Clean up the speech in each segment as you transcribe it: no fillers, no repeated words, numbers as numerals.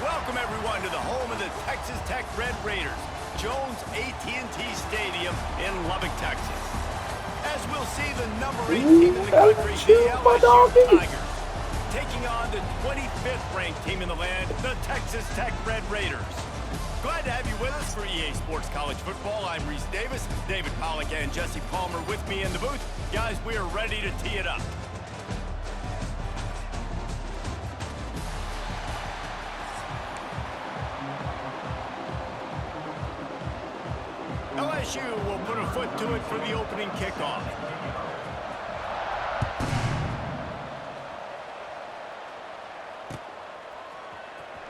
Welcome, everyone, to the home of the Texas Tech Red Raiders, Jones AT&T Stadium in Lubbock, Texas. As we'll see, the number 8 team in the country, the LSU Tigers, taking on the 25th ranked team in the land, the Texas Tech Red Raiders. Glad to have you with us for EA Sports College Football. I'm Reese Davis, David Pollack and Jesse Palmer with me in the booth. Guys, we are ready to tee it up. LSU will put a foot to it for the opening kickoff.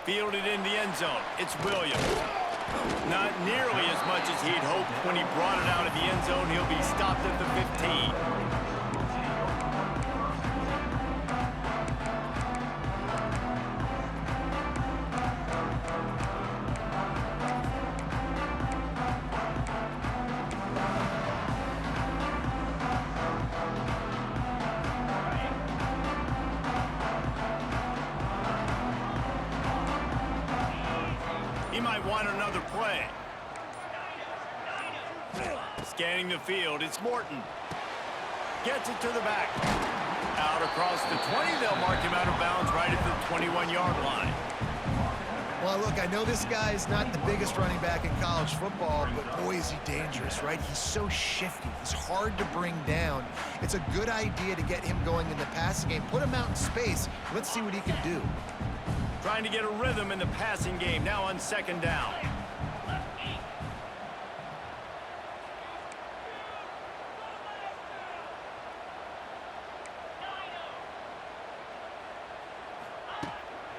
Fielded in the end zone. It's Williams. Not nearly as much as he'd hoped when he brought it out of the end zone. He'll be stopped at the 15. He might want another play. Scanning the field, it's Morton. Gets it to the back. Out across the 20, they'll mark him out of bounds right at the 21-yard line. Well, look, I know this guy is not the biggest running back in college football, but boy, is he dangerous, right? He's so shifty. He's hard to bring down. It's a good idea to get him going in the passing game. Put him out in space. Let's see what he can do. Trying to get a rhythm in the passing game, now on second down.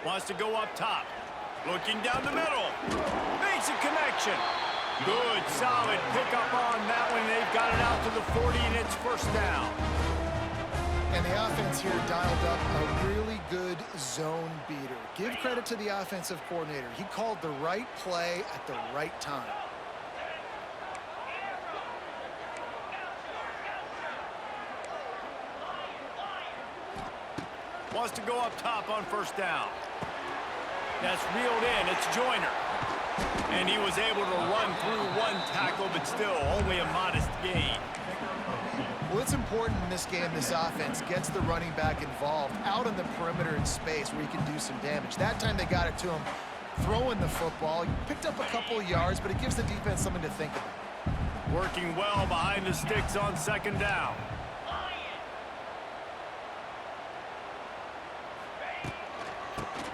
Wants to go up top. Looking down the middle. Makes a connection. Good, solid pickup on that one. They've got it out to the 40, and it's first down. And the offense here dialed up a really good zone beater. Give credit to the offensive coordinator. He called the right play at the right time. Wants to go up top on first down. That's reeled in. It's Joyner. And he was able to run through one tackle, but still only a modest gain. Well, it's important in this game this offense gets the running back involved out on the perimeter in space where he can do some damage. That time they got it to him throwing the football. He picked up a couple of yards, but it gives the defense something to think about. Working well behind the sticks on second down.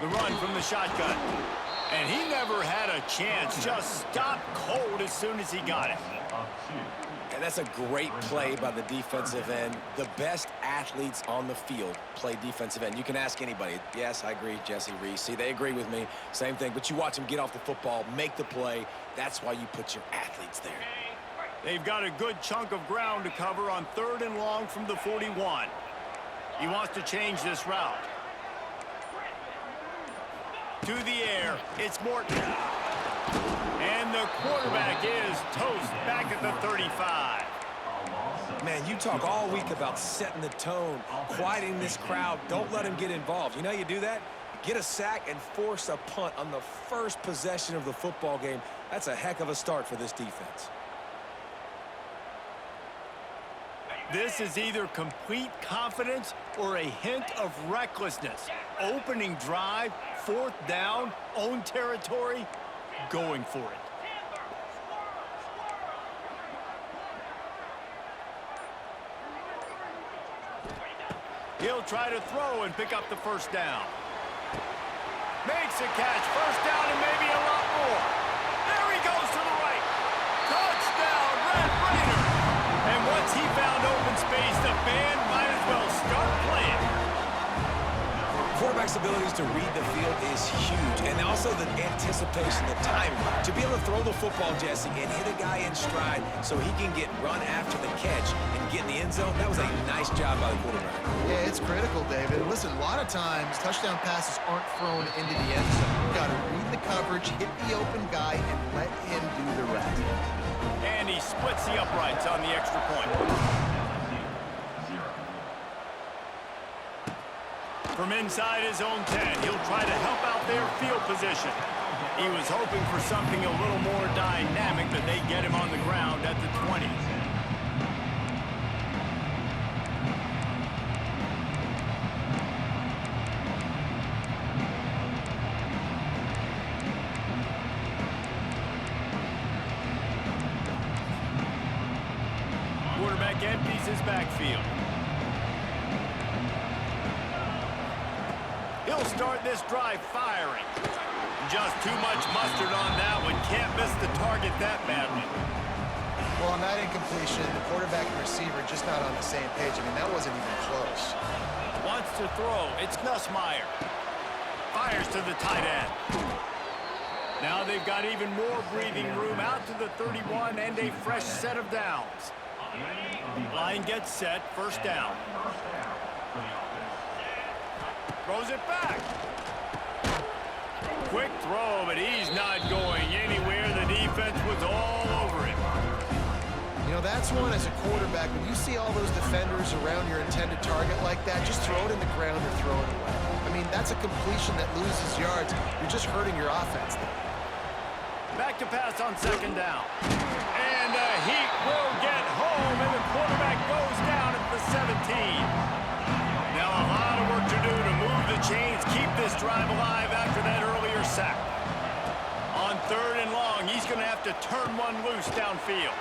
The run from the shotgun. And he never had a chance. Just stopped cold as soon as he got it. And that's a great play by the defensive end. The best athletes on the field play defensive end. You can ask anybody. Yes, I agree, Jesse Reese. See, they agree with me. Same thing. But you watch them get off the football, make the play. That's why you put your athletes there. They've got a good chunk of ground to cover on 3rd and long from the 41. He wants to change this route. To the air, it's Morton. And the quarterback is toast back at the 35. Man, you talk all week about setting the tone, quieting this crowd. Don't let them get involved. You know how you do that? Get a sack and force a punt on the first possession of the football game. That's a heck of a start for this defense. This is either complete confidence or a hint of recklessness. Opening drive, 4th down, own territory, going for it. He'll try to throw and pick up the first down. Makes a catch, first down and maybe a lot more. There he goes to the right. Touchdown, Red Raiders. And once he found open space, the band might as well start playing. Quarterback's abilities to read the field is huge, and also the anticipation, the timing. To be able to throw the football, Jesse, and hit a guy in stride so he can get run after the catch and get in the end zone, that was a nice job by the quarterback. Yeah, it's critical, David. Listen, a lot of times touchdown passes aren't thrown into the end zone. You got to read the coverage, hit the open guy, and let him do the rest. And he splits the uprights on the extra point. From inside his own 10, he'll try to help out their field position. He was hoping for something a little more dynamic, but they get him on the ground at the 20. Quarterback empties his backfield. He'll start this drive firing. Just too much mustard on that one. Can't miss the target that badly. Well, on that incompletion, the quarterback and receiver just not on the same page. I mean, that wasn't even close. Wants to throw. It's Nussmeier. Fires to the tight end. Now they've got even more breathing room out to the 31 and a fresh set of downs. Line gets set. First down. Throws it back. Quick throw, but he's not going anywhere. The defense was all over him. You know, that's one as a quarterback. When you see all those defenders around your intended target like that, just throw it in the ground or throw it away. I mean, that's a completion that loses yards. You're just hurting your offense there. Back to pass on second down. And the heat will get home, and the quarterback goes down at the 17. Now a lot of work to do to move the chains, keep this drive alive after that earlier sack. On 3rd and long, he's going to have to turn one loose downfield.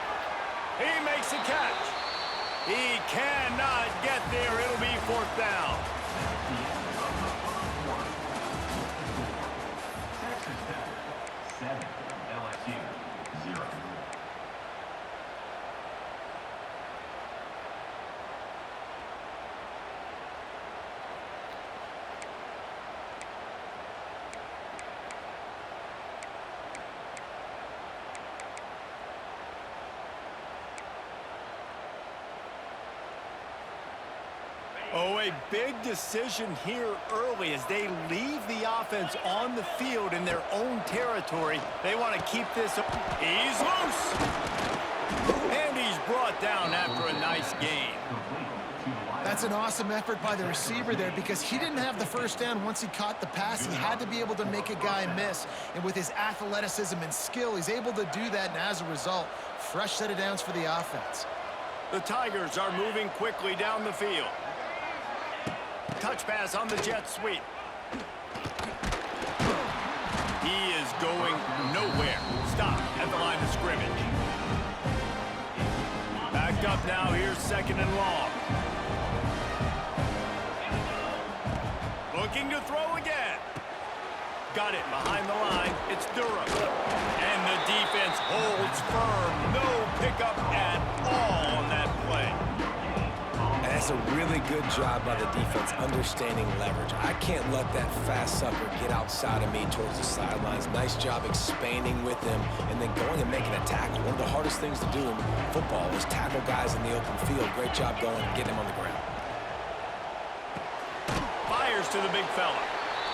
He makes a catch. He cannot get there. It'll be 4th down. Texas Tech 7, LSU 0. Oh, a big decision here early as they leave the offense on the field in their own territory. They want to keep this. He's loose. And he's brought down after a nice gain. That's an awesome effort by the receiver there because he didn't have the first down once he caught the pass. He had to be able to make a guy miss. And with his athleticism and skill, he's able to do that. And as a result, fresh set of downs for the offense. The Tigers are moving quickly down the field. Touch pass on the jet sweep. He is going nowhere. Stop at the line of scrimmage. Backed up now. Here's 2nd and long. Looking to throw again. Got it behind the line. It's Durham. And the defense holds firm. No pickup at all on that play. And that's a really good job by the defense understanding leverage. I can't let that fast sucker get outside of me towards the sidelines. Nice job expanding with him and then going and making a tackle. One of the hardest things to do in football is tackle guys in the open field. Great job going and getting him on the ground. Fires to the big fella.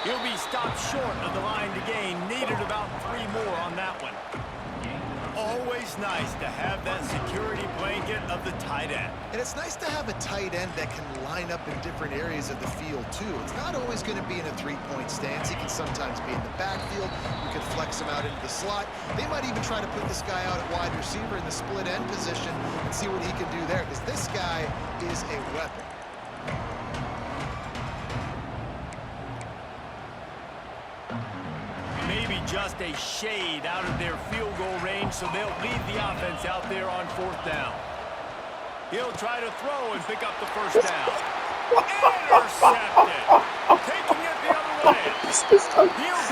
He'll be stopped short of the line to gain. Needed about 3 more on that one. Always nice to have that security blanket of the tight end. And it's nice to have a tight end that can line up in different areas of the field, too. It's not always going to be in a 3-point stance. He can sometimes be in the backfield. You can flex him out into the slot. They might even try to put this guy out at wide receiver in the split end position and see what he can do there, because this guy is a weapon. Maybe just a shade out of their field goal range, so they'll leave the offense out there on 4th down. He'll try to throw and pick up the first down. Intercepted. Taking it the other way.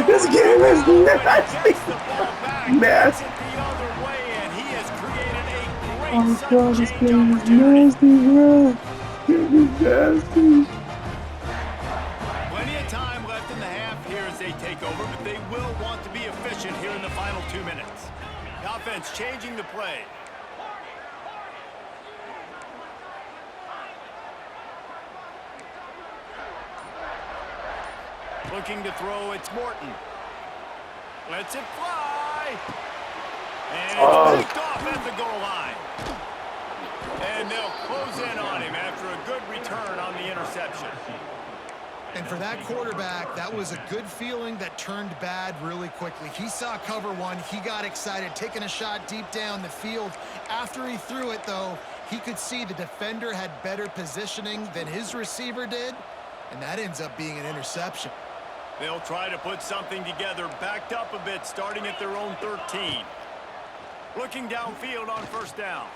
This game is nasty. Nasty. The other way, and he has created a great Oh God, this change game is opportunity. nasty, bro. This is nasty. Plenty of time left in the half here as they take over, but they will want to be efficient here in the final 2 minutes. The offense changing the play. Looking to throw, it's Morton. Lets it fly. And it's picked off at the goal line. And they'll close in on him after a good return on the interception. And for that quarterback, that was a good feeling that turned bad really quickly. He saw cover one. He got excited, taking a shot deep down the field. After he threw it, though, he could see the defender had better positioning than his receiver did, and that ends up being an interception. They'll try to put something together, backed up a bit, starting at their own 13. Looking downfield on 1st down.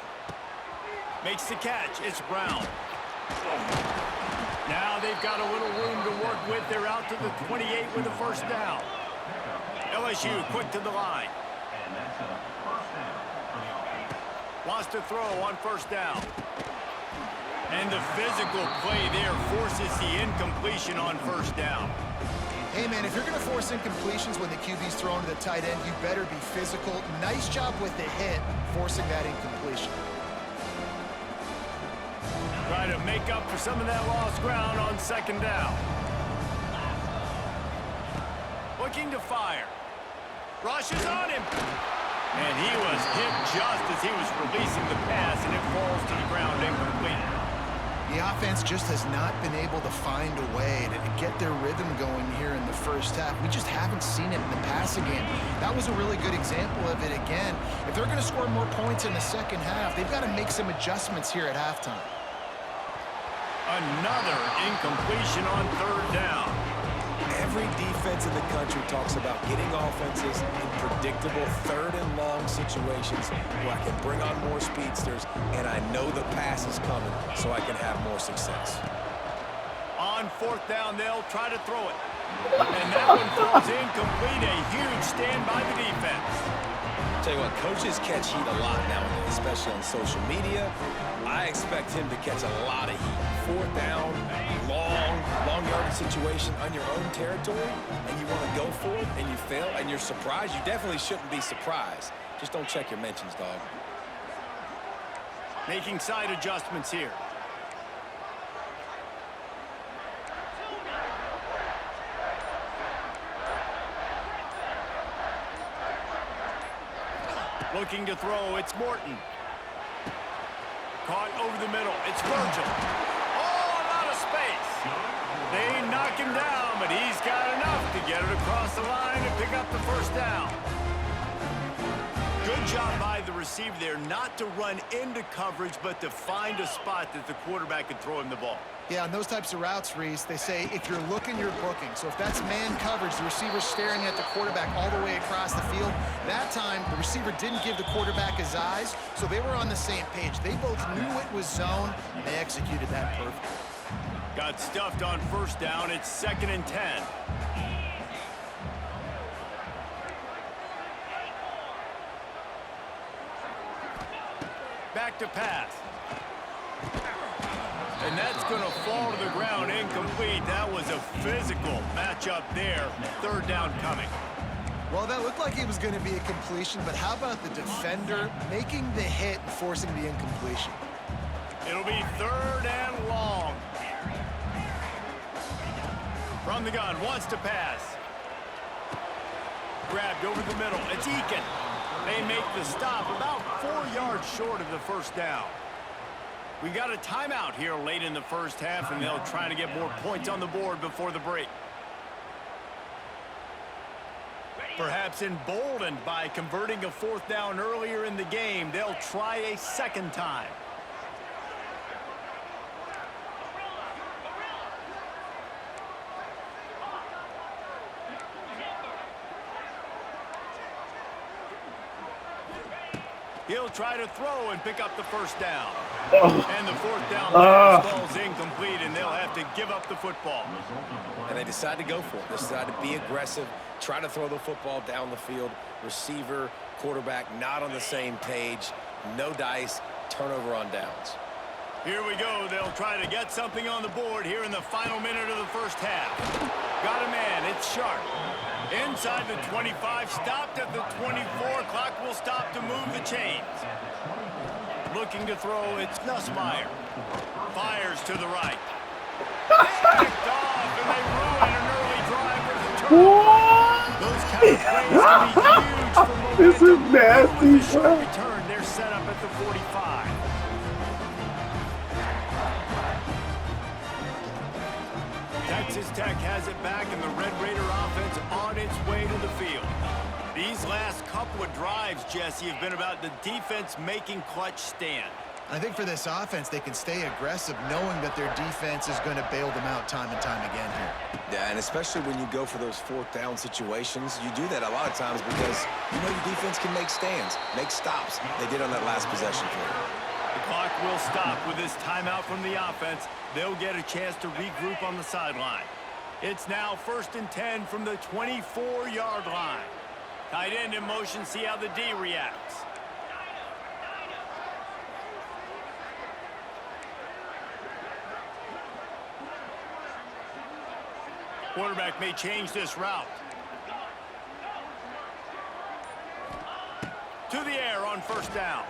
Makes the catch. It's Brown. Now they've got a little room to work with. They're out to the 28 with the 1st down. LSU quick to the line. Wants to throw on 1st down. And the physical play there forces the incompletion on 1st down. Hey, man, if you're going to force incompletions when the QB's thrown to the tight end, you better be physical. Nice job with the hit, forcing that incompletion. Try to make up for some of that lost ground on 2nd down. Looking to fire. Rushes on him. And he was hit just as he was releasing the pass, and it falls to the ground incomplete. The offense just has not been able to find a way to get their rhythm going here in the 1st half. We just haven't seen it in the passing game. That was a really good example of it again. If they're going to score more points in the 2nd half, they've got to make some adjustments here at halftime. Another incompletion on 3rd down. Every defense in the country talks about getting offenses in predictable 3rd and long situations where I can bring on more speedsters and I know the pass is coming so I can have more success. On 4th down, they'll try to throw it. And that one falls incomplete. A huge stand by the defense. Tell you what, coaches catch heat a lot nowadays, especially on social media. I expect him to catch a lot of heat. 4th down, long yardage situation on your own territory, and you want to go for it, and you fail, and you're surprised. You definitely shouldn't be surprised. Just don't check your mentions, dog. Making side adjustments here. Looking to throw, it's Morton. Caught over the middle, it's Virgil. Oh, a lot of space. They knock him down, but he's got enough to get it across the line and pick up the first down. Good job by the receiver there, not to run into coverage, but to find a spot that the quarterback can throw him the ball. Yeah, on those types of routes, Reese, they say if you're looking, you're booking. So if that's man coverage, the receiver's staring at the quarterback all the way across the field. That time, the receiver didn't give the quarterback his eyes, so they were on the same page. They both knew it was zone, and they executed that perfectly. Got stuffed on first down. It's 2nd and 10. Back to pass. And that's going to fall to the ground incomplete. That was a physical matchup there. 3rd down coming. Well, that looked like it was going to be a completion, but how about the defender making the hit and forcing the incompletion? It'll be 3rd and long. From the gun, wants to pass. Grabbed over the middle. It's Eakin. They make the stop about 4 yards short of the first down. We got a timeout here late in the first half, and they'll try to get more points on the board before the break. Perhaps emboldened by converting a 4th down earlier in the game, they'll try a 2nd time. He'll try to throw and pick up the first down. And the 4th down ball's incomplete, and they'll have to give up the football. And they decide to go for it. They decide to be aggressive, try to throw the football down the field. Receiver, quarterback, not on the same page. No dice, turnover on downs. Here we go. They'll try to get something on the board here in the final minute of the first half. Got a man. It's Sharp. Inside the 25, stopped at the 24. Clock will stop to move the chains. Looking to throw, it's Nussmeier. Fires to the right. Picked off, and they ruin an early drive with a turnover. Those kind of plays can be huge for momentum. This is nasty, With a short bro. return, they're set up at the 45. Texas Tech has it back, and the Red Raider offense on its way to the field. These last couple of drives, Jesse, have been about the defense making clutch stand. I think for this offense, they can stay aggressive knowing that their defense is going to bail them out time and time again here. Yeah, and especially when you go for those 4th down situations, you do that a lot of times because you know your defense can make stands, make stops. They did on that last possession for you. The clock will stop with this timeout from the offense. They'll get a chance to regroup on the sideline. It's now 1st and 10 from the 24-yard line. Tight end in motion, see how the D reacts. Quarterback may change this route. To the air on first down.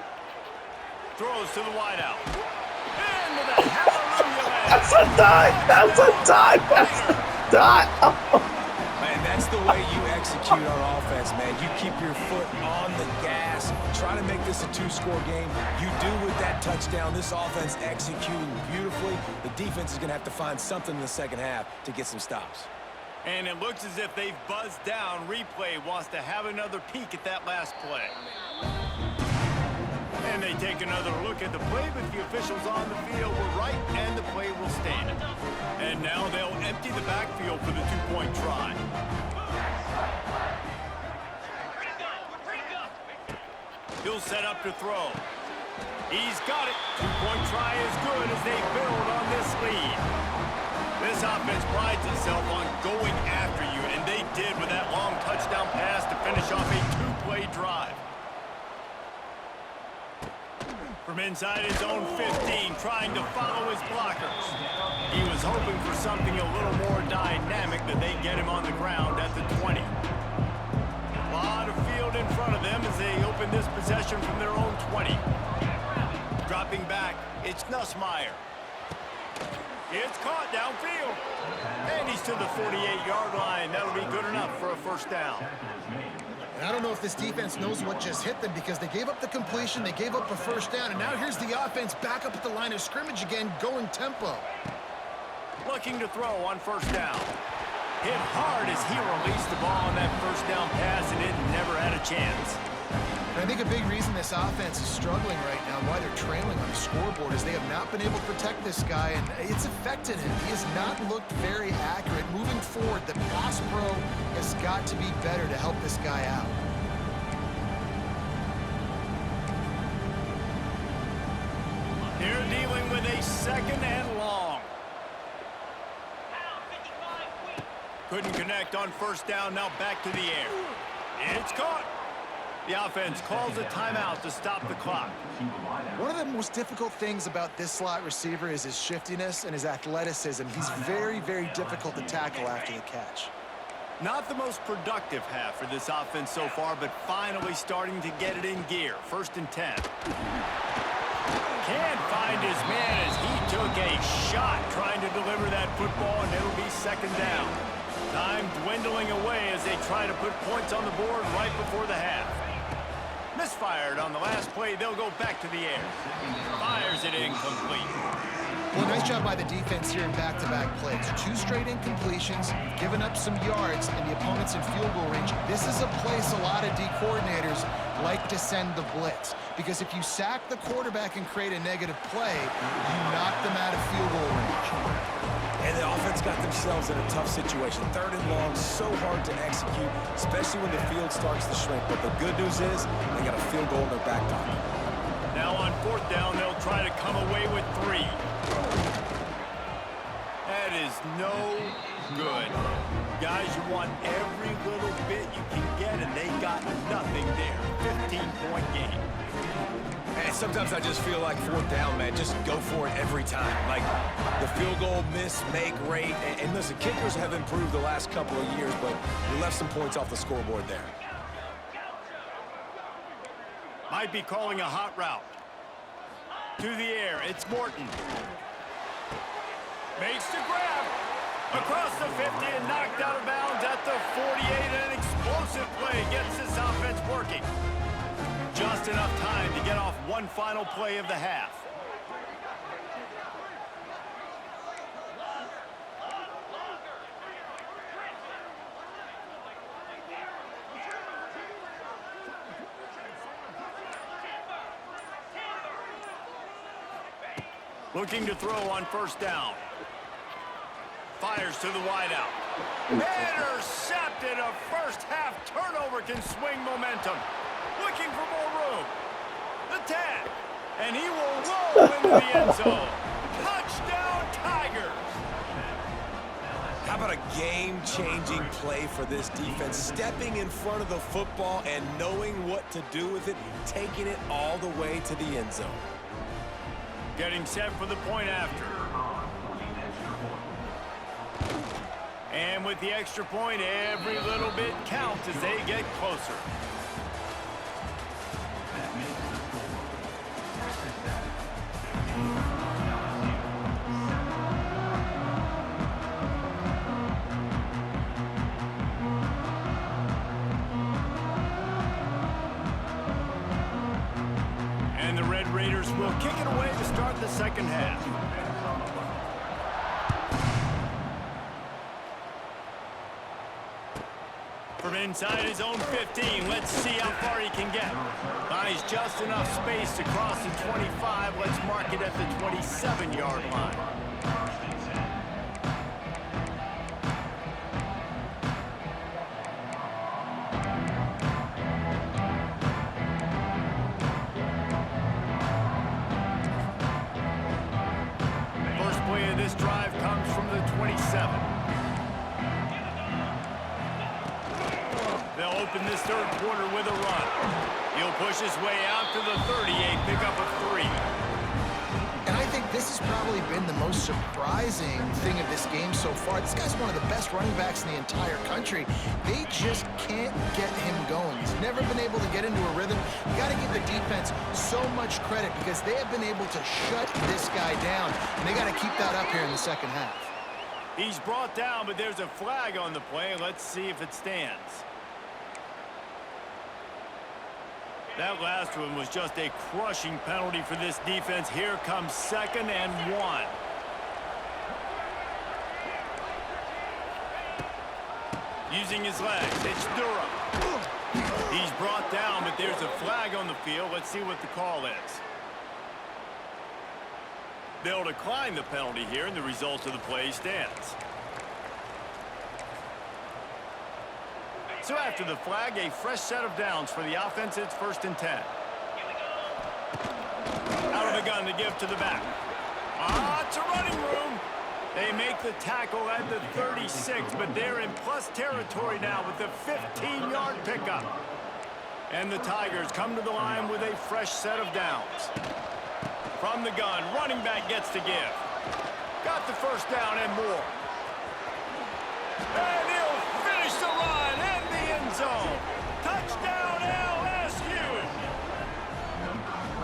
Throws to the wideout. Into the hallelujah. That's a dive! That's a dive! That's a dive! Oh. Man, that's the way you execute on offense, man. You keep your foot on the gas. Try to make this a 2-score game. You do with that touchdown. This offense executing beautifully. The defense is going to have to find something in the second half to get some stops. And it looks as if they've buzzed down. Replay wants to have another peek at that last play. And they take another look at the play, but the officials on the field were right, and the play will stand. And now they'll empty the backfield for the 2-point try. He'll set up to throw. He's got it. 2-point try is good as they build on this lead. This offense prides itself on going after you, and they did with that long touchdown pass to finish off a 2-play drive. From inside his own 15, trying to follow his blockers. He was hoping for something a little more dynamic, that they get him on the ground at the 20. A lot of field in front of them as they open this possession from their own 20. Dropping back, it's Nussmeier. It's caught downfield. And he's to the 48-yard line. That'll be good enough for a first down. And I don't know if this defense knows what just hit them because they gave up the completion, they gave up a first down, and now here's the offense back up at the line of scrimmage again, going tempo. Looking to throw on first down. Hit hard as he released the ball on that first down pass, and it never had a chance. And I think a big reason this offense is struggling right now, why they're trailing on the scoreboard, is they have not been able to protect this guy, and it's affected him. He has not looked very accurate. Moving forward, the pass pro has got to be better to help this guy out. They're dealing with a second and long. Couldn't connect on first down, now back to the air. It's caught. The offense calls a timeout to stop the clock. One of the most difficult things about this slot receiver is his shiftiness and his athleticism. He's very, very difficult to tackle after the catch. Not the most productive half for this offense so far, but finally starting to get it in gear. 1st and 10. Can't find his man as he took a shot trying to deliver that football, and it'll be second down. Time dwindling away as they try to put points on the board right before the half. Misfired on the last play. They'll go back to the air. Fires it incomplete. Well, nice job by the defense here in back-to-back plays. 2 straight incompletions, given up some yards, and the opponent's in field goal range. This is a place a lot of D coordinators like to send the blitz, because if you sack the quarterback and create a negative play, you knock them out of field goal range. And the offense got themselves in a tough situation. 3rd and long, so hard to execute, especially when the field starts to shrink. But the good news is they got a field goal in their back pocket. Now on 4th down, they'll try to come away with 3. That is no good. Guys, you want every little bit you can get, and they got nothing there. 15-point game. And sometimes I just feel like 4th down, man, just go for it every time. Like the field goal miss, make rate. And listen, kickers have improved the last couple of years, but we left some points off the scoreboard there. Might be calling a hot route. To the air, it's Morton. Makes the grab. Across the 50 and knocked out of bounds at the 48. An explosive play gets this offense working. Just enough time to get off one final play of the half. Looking to throw on first down. Fires to the wideout. Intercepted. A first half turnover can swing momentum. Looking for more room. The tag. And he will roll into the end zone. Touchdown, Tigers. How about a game-changing play for this defense? Stepping in front of the football and knowing what to do with it, taking it all the way to the end zone. Getting set for the point after. And with the extra point, every little bit counts as they get closer. And the Red Raiders will kick it away to start the second half. From inside his own 15, let's see how far he can get. Buys just enough space to cross the 25. Let's mark it at the 27-yard line. First play of this drive comes from the 27. They'll open this third quarter with a run. He'll push his way out to the 38, pick up a 3. And I think this has probably been the most surprising thing of this game so far. This guy's one of the best running backs in the entire country. They just can't get him going. He's never been able to get into a rhythm. You got to give the defense so much credit because they have been able to shut this guy down, and they got to keep that up here in the second half. He's brought down, but there's a flag on the play. Let's see if it stands. That last one was just a crushing penalty for this defense. Here comes 2nd and 1. Using his legs, it's Durham. He's brought down, but there's a flag on the field. Let's see what the call is. They'll decline the penalty here, and the result of the play stands. So after the flag, a fresh set of downs for the offense. It's 1st and 10. Out of the gun to give to the back. It's a running room. They make the tackle at the 36, but they're in plus territory now with the 15-yard pickup. And the Tigers come to the line with a fresh set of downs. From the gun, running back gets to give. Got the 1st down and more. And he'll finish the run in the end zone. Touchdown, LSU!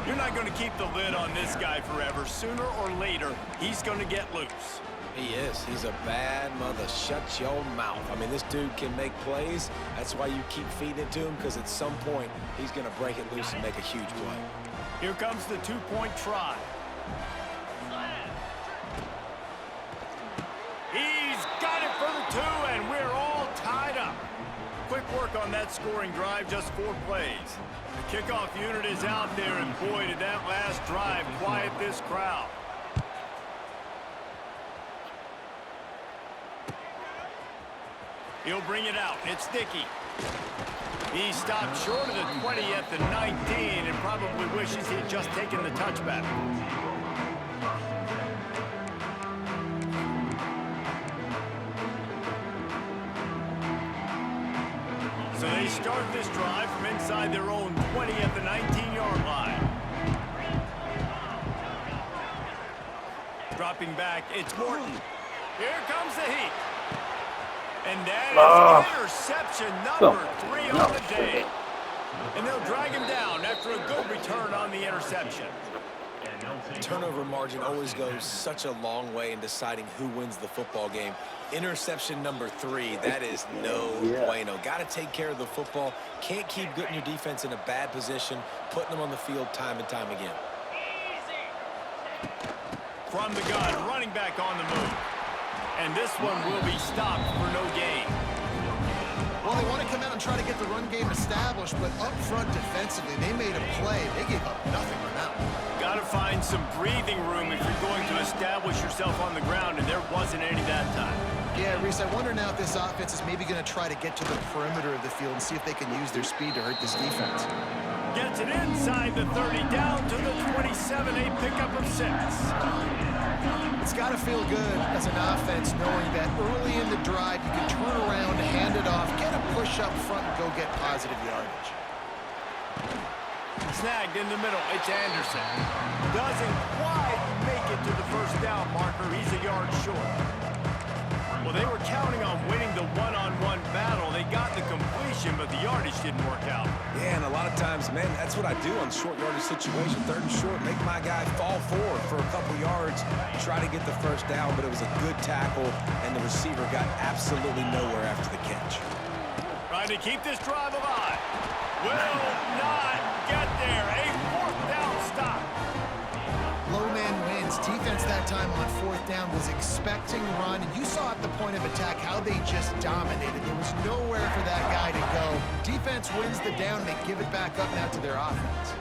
You're not going to keep the lid on this guy forever. Sooner or later, he's going to get loose. He is. He's a bad mother. Shut your mouth. I mean, this dude can make plays. That's why you keep feeding it to him, because at some point, he's going to break it loose and make a huge play. Here comes the 2-point try. He's got it for the 2, and we're all tied up. Quick work on that scoring drive, just 4 plays. The kickoff unit is out there, and boy, did that last drive quiet this crowd. He'll bring it out. It's Dickey. He stopped short of the 20 at the 19 and probably wishes he had just taken the touchback. So they start this drive from inside their own 20 at the 19-yard line. Dropping back, it's Morton. Here comes the heat. And that is interception number 3 on the day. And they'll drag him down after a good return on the interception. Turnover margin always goes such a long way in deciding who wins the football game. Interception number 3, that is no bueno. Got to take care of the football. Can't keep getting your defense in a bad position, putting them on the field time and time again. From the gun, running back on the move. And this one will be stopped for no gain. Well, they want to come out and try to get the run game established, but up front defensively, they made a play. They gave up nothing on that one. Got to find some breathing room if you're going to establish yourself on the ground, and there wasn't any that time. Yeah, Reese, I wonder now if this offense is maybe going to try to get to the perimeter of the field and see if they can use their speed to hurt this defense. Gets it inside the 30, down to the 27, a pickup of 6. It's got to feel good as an offense knowing that early in the drive you can turn around, hand it off, get a push up front, and go get positive yardage. Snagged in the middle, it's Anderson. Doesn't quite make it to the 1st down marker. He's a yard short. Well, they were counting on winning the one-on-one battle. They got the completion, but the yardage didn't work out. Yeah, and a lot of times, man, that's what I do on short yardage situation. 3rd and short, make my guy fall forward for a couple yards, try to get the 1st down, but it was a good tackle, and the receiver got absolutely nowhere after the catch. Trying to keep this drive alive. Will not get there. A 4th down stop. Low man wins. Defense that time on 4th down was expecting run, and you saw at the point of attack how they just dominated. There was nowhere for that guy to go. Defense wins the down. They give it back up now to their offense.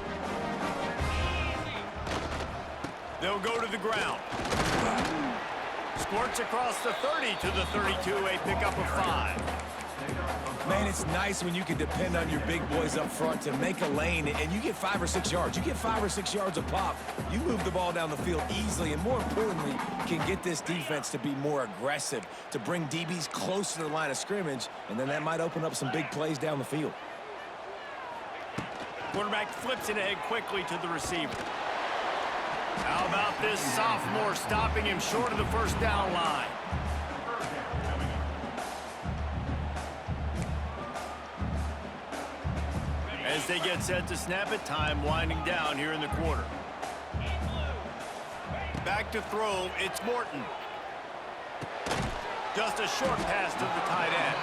They'll go to the ground. Squirts across the 30 to the 32, a pickup of 5. Man, it's nice when you can depend on your big boys up front to make a lane, and you get 5 or 6 yards. You get 5 or 6 yards a pop. You move the ball down the field easily, and more importantly, can get this defense to be more aggressive, to bring DBs close to the line of scrimmage, and then that might open up some big plays down the field. Quarterback flips it ahead quickly to the receiver. How about this sophomore stopping him short of the 1st down line? As they get set to snap it, time winding down here in the quarter. Back to throw, it's Morton. Just a short pass to the tight end.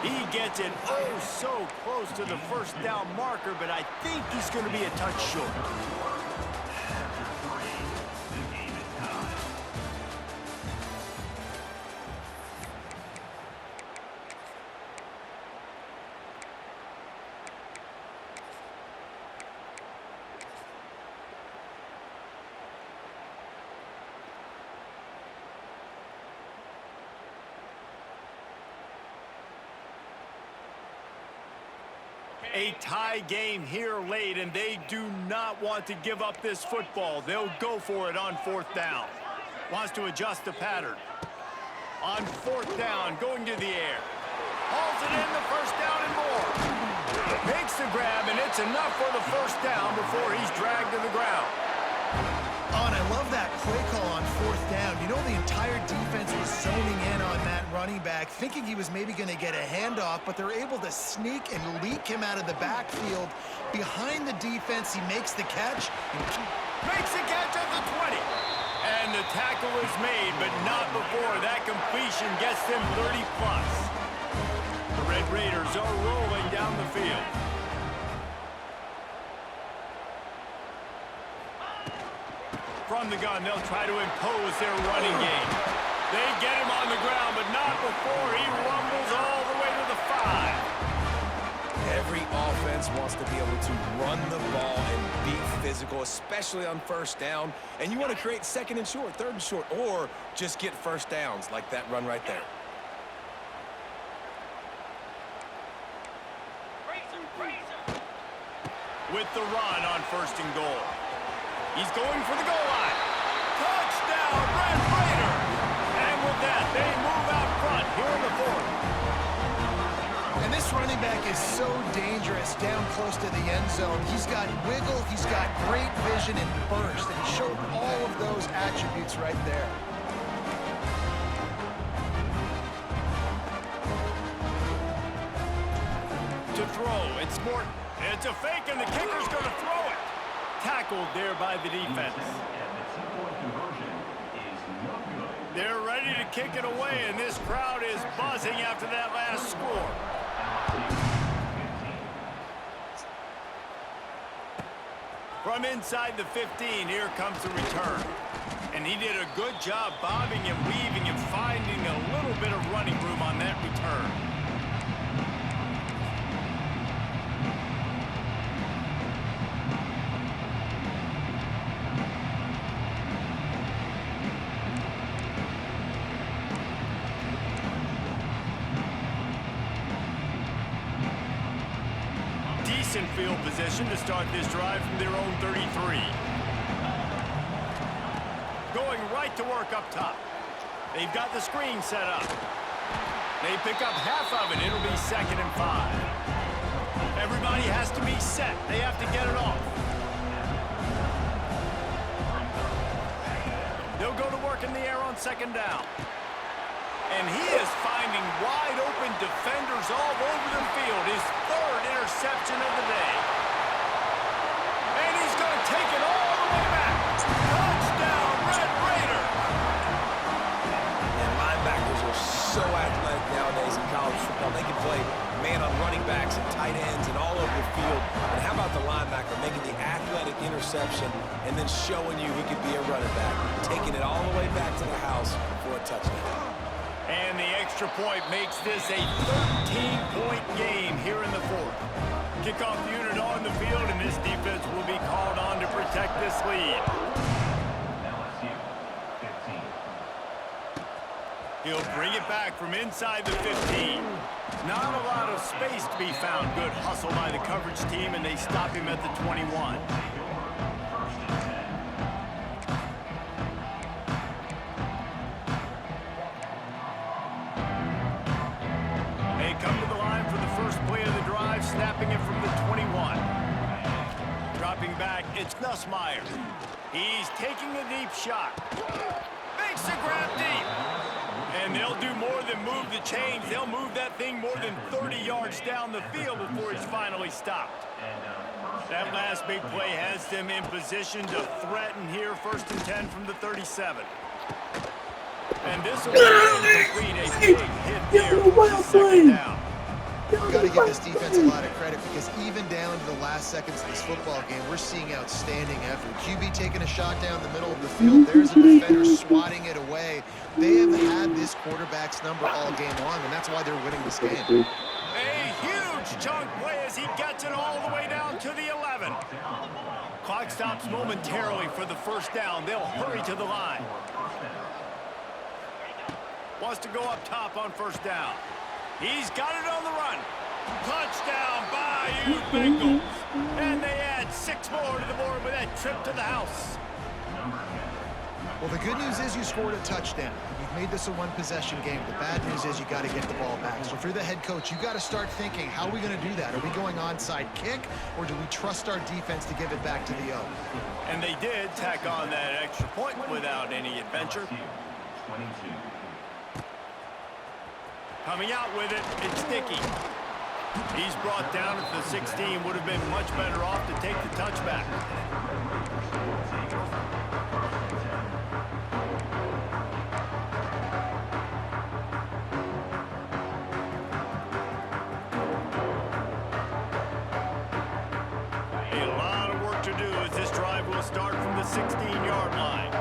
He gets it oh so close to the first down marker, but I think he's going to be a touch short. A tie game here late, and they do not want to give up this football. They'll go for it on 4th down. Wants to adjust the pattern. On 4th down, going to the air. Hauls it in, the first down and more. Makes the grab, and it's enough for the first down before he's dragged to the ground. Oh, and I love that play call on 4th down. You know, the entire defense was zoning in on that running back, thinking he was maybe going to get a handoff, but they're able to sneak and leak him out of the backfield. Behind the defense, he makes the catch. Makes the catch at the 20. And the tackle is made, but not before that completion gets them 30+. The Red Raiders are rolling down the field. From the gun, they'll try to impose their running game. They get him on the ground, but not before he rumbles all the way to the 5. Every offense wants to be able to run the ball and be physical, especially on 1st down. And you want to create 2nd and short, 3rd and short, or just get 1st downs like that run right there. With the run on 1st and goal. He's going for the goal line. Touchdown, Red Raiders! And with that, they move out front here in the 4th. And this running back is so dangerous down close to the end zone. He's got wiggle, he's got great vision and burst, and he showed all of those attributes right there. To throw, it's Morton. It's a fake, and the kicker's going to throw it. Tackled there by the defense. They're ready to kick it away, and this crowd is buzzing after that last score. From inside the 15, here comes the return. And he did a good job bobbing and weaving and finding a little bit of running room on that return. Decent field position to start this drive from their own 33. Going right to work up top. They've got the screen set up. They pick up half of it. It'll be 2nd and 5. Everybody has to be set. They have to get it off. They'll go to work in the air on 2nd down. And he is finding wide open defenders all over the field. His 3rd interception of the day. And he's going to take it all the way back. Touchdown, Red Raiders! And linebackers are so athletic nowadays in college football. They can play man on running backs and tight ends and all over the field. And how about the linebacker making the athletic interception and then showing you he could be a running back, taking it all the way back to the house for a touchdown. And the extra point makes this a 13-point game here in the 4th. Kickoff unit on the field, and this defense will be called on to protect this lead. LSU 15. He'll bring it back from inside the 15. Not a lot of space to be found. Good hustle by the coverage team, and they stop him at the 21. Come to the line for the first play of the drive, snapping it from the 21. Dropping back, it's Nussmeier. He's taking a deep shot. Makes the grab deep. And they'll do more than move the chains. They'll move that thing more than 30 yards down the field before it's finally stopped. That last big play has them in position to threaten here, 1st and 10 from the 37. And this will complete a big hit there for the 2nd down. You've got to give this defense a lot of credit because even down to the last seconds of this football game, we're seeing outstanding effort. QB taking a shot down the middle of the field. There's a defender swatting it away. They have had this quarterback's number all game long, and that's why they're winning this game. A huge chunk play as he gets it all the way down to the 11. Clock stops momentarily for the first down. They'll hurry to the line. Wants to go up top on first down. He's got it on the run. Touchdown, Bayou Bengals. And they add 6 more to the board with that trip to the house. Well, the good news is you scored a touchdown. You've made this a one-possession game. The bad news is you got to get the ball back. So if you're the head coach, you got to start thinking, how are we going to do that? Are we going onside kick, or do we trust our defense to give it back to the O? And they did tack on that extra point without any adventure. 22. Coming out with it, it's Sticky. He's brought down at the 16. Would have been much better off to take the touchback. A lot of work to do as this drive will start from the 16-yard line.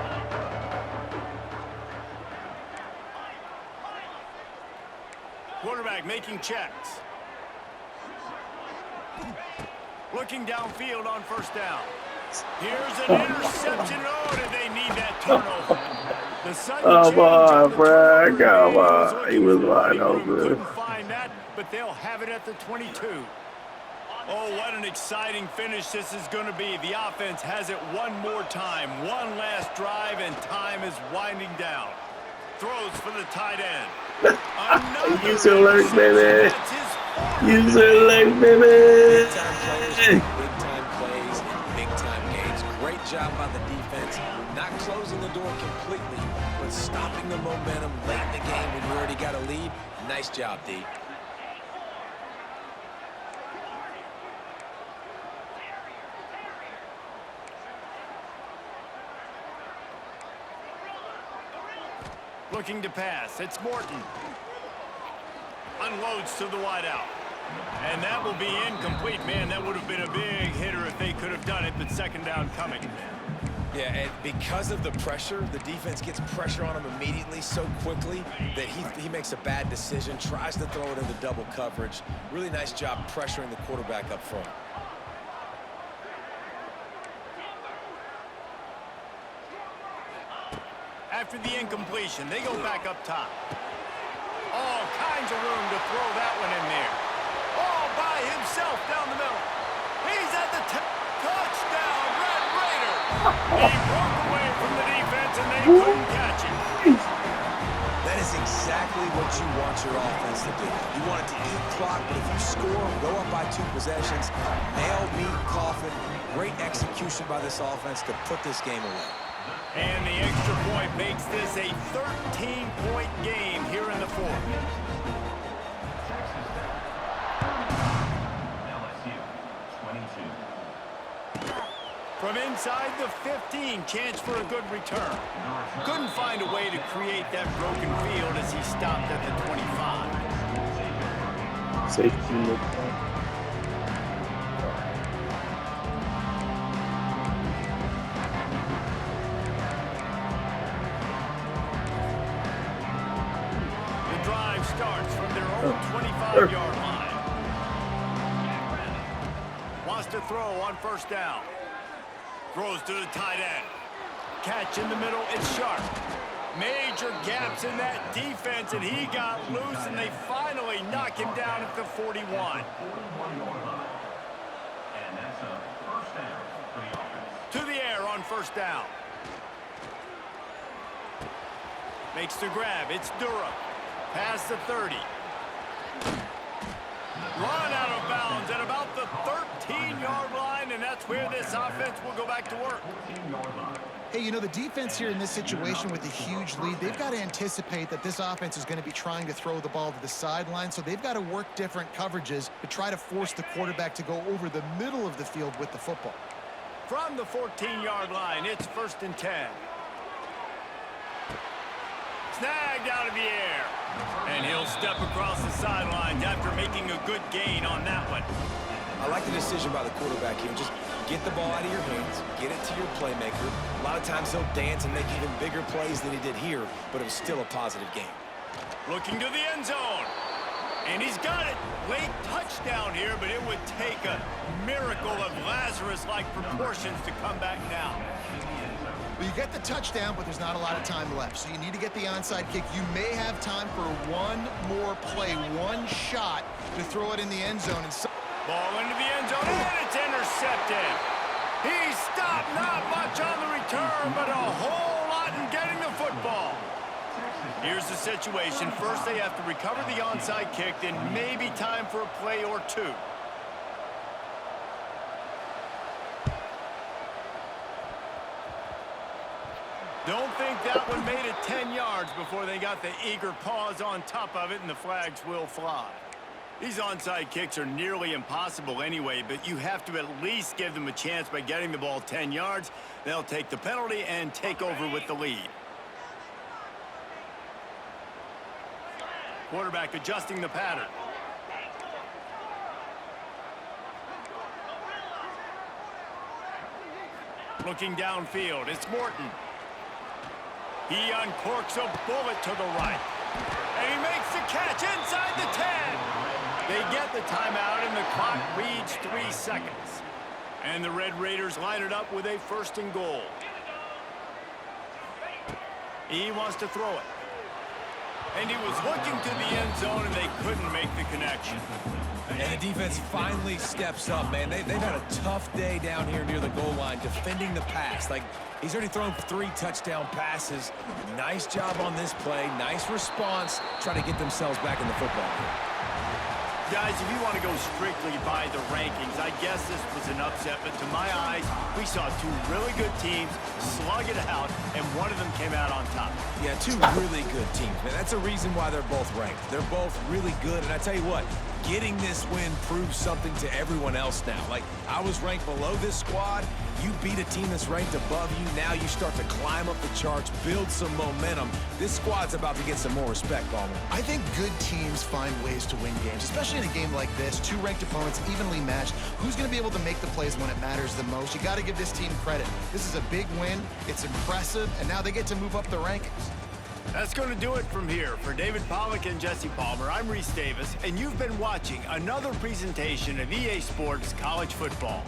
Quarterback making checks. Looking downfield on first down. Here's an interception. Oh, did they need that turnover? The sudden Come change on, of the Brad. turnover Come is on. He looking was for wide running room. open. Couldn't find that, but they'll have it at the 22. Oh, what an exciting finish this is going to be. The offense has it one more time. One last drive, and time is winding down. Throws for the tight end. Use your legs, baby. That's his fourth. Use your legs, baby. Big-time players, big-time plays, and big-time games. Great job by the defense. Not closing the door completely, but stopping the momentum late in the game when you already got a lead. Nice job, D. Looking to pass. It's Morton. Unloads to the wideout. And that will be incomplete. Man, that would have been a big hitter if they could have done it, but second down coming. Yeah, and because of the pressure, the defense gets pressure on him immediately so quickly that he makes a bad decision, tries to throw it into double coverage. Really nice job pressuring the quarterback up front. After the incompletion, they go back up top. All kinds of room to throw that one in there. All by himself down the middle. He's at the touchdown, Red Raider. He broke away from the defense, and they couldn't catch him. That is exactly what you want your offense to do. You want it to eat clock, but if you score, go up by 2 possessions, nail, meet, coffin. Great execution by this offense to put this game away. And the extra point makes this a 13-point game here in the fourth. LSU, 22. From inside the 15, chance for a good return. Couldn't find a way to create that broken field as he stopped at the 25. Safety. Starts from their own 25-yard line. Wants to throw on first down. Throws to the tight end. Catch in the middle, it's Sharp. Major gaps in that defense, and he got loose, and they finally knock him down at the 41. And that's a first down for the offense. To the air on first down. Makes the grab, it's Durham. Past the 30. Run out of bounds at about the 13-yard line, and that's where this offense will go back to work. Hey, you know, the defense here in this situation with a huge lead, they've got to anticipate that this offense is going to be trying to throw the ball to the sideline, so they've got to work different coverages to try to force the quarterback to go over the middle of the field with the football. From the 14-yard line, it's 1st and 10. Snagged out of the air. And And he'll step across the sidelines after making a good gain on that one. I like the decision by the quarterback here. Just get the ball out of your hands, get it to your playmaker. A lot of times he'll dance and make even bigger plays than he did here, but it was still a positive game. Looking to the end zone. And he's got it. Late touchdown here, but it would take a miracle of Lazarus-like proportions to come back now. Well, you get the touchdown, but there's not a lot of time left. So you need to get the onside kick. You may have time for one more play, one shot to throw it in the end zone. And ball into the end zone, and it's intercepted. He stopped, not much on the return, but a whole lot in getting the football. Here's the situation. First, they have to recover the onside kick, then maybe time for a play or two. Don't think that one made it 10 yards before they got the eager paws on top of it, and the flags will fly. These onside kicks are nearly impossible anyway, but you have to at least give them a chance by getting the ball 10 yards. They'll take the penalty and take over with the lead. Quarterback adjusting the pattern. Looking downfield, it's Morton. He uncorks a bullet to the right. And he makes the catch inside the 10. They get the timeout, and the clock reads 3 seconds. And the Red Raiders line it up with a 1st and goal. He wants to throw it. And he was looking to the end zone, and they couldn't make the connection. And the defense finally steps up, man. They've had a tough day down here near the goal line defending the pass. Like, he's already thrown 3 touchdown passes. Nice job on this play. Nice response. Try to get themselves back in the football game. Guys, if you want to go strictly by the rankings, I guess this was an upset, but to my eyes, we saw 2 really good teams slug it out, and one of them came out on top. Yeah, 2 really good teams, man. That's a reason why they're both ranked. They're both really good, and I tell you what, getting this win proves something to everyone else now. Like, I was ranked below this squad. You beat a team that's ranked above you. Now you start to climb up the charts, build some momentum. This squad's about to get some more respect, Ballmer. I think good teams find ways to win games, especially in a game like this. 2 ranked opponents, evenly matched. Who's going to be able to make the plays when it matters the most? You got to give this team credit. This is a big win. It's impressive, and now they get to move up the rankings. That's going to do it from here. For David Pollack and Jesse Palmer, I'm Reese Davis, and you've been watching another presentation of EA Sports College Football.